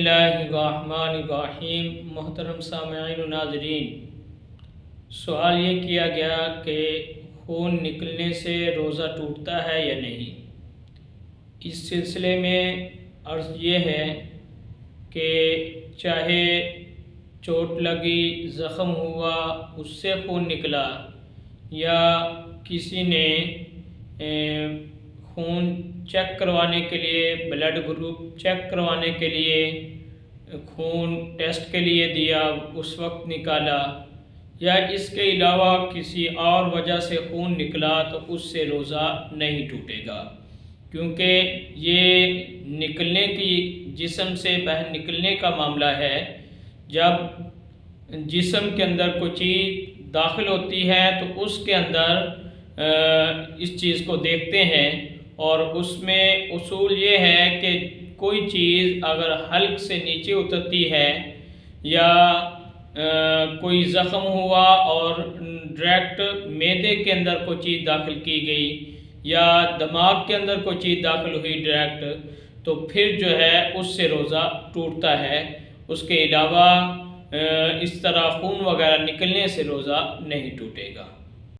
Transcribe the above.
बिस्मिल्लाहिर्रहमानिर्रहीम। मोहतरम सामईन व नाज़रीन, सवाल ये किया गया कि खून निकलने से रोज़ा टूटता है या नहीं। इस सिलसिले में अर्ज़ ये है कि चाहे चोट लगी, ज़ख़म हुआ, उससे खून निकला, या किसी ने खून चेक करवाने के लिए, ब्लड ग्रुप चेक करवाने के लिए खून टेस्ट के लिए दिया, उस वक्त निकाला, या इसके अलावा किसी और वजह से खून निकला, तो उससे रोज़ा नहीं टूटेगा। क्योंकि ये निकलने की, जिस्म से बाहर निकलने का मामला है। जब जिस्म के अंदर कोई चीज़ दाखिल होती है तो उसके अंदर इस चीज़ को देखते हैं, और उसमें उसूल ये है कि कोई चीज़ अगर हल्क से नीचे उतरती है, या कोई ज़ख़म हुआ और डायरेक्ट मैदे के अंदर कोई चीज़ दाखिल की गई, या दिमाग के अंदर कोई चीज़ दाखिल हुई डायरेक्ट, तो फिर जो है उससे रोज़ा टूटता है। उसके अलावा इस तरह खून वगैरह निकलने से रोज़ा नहीं टूटेगा।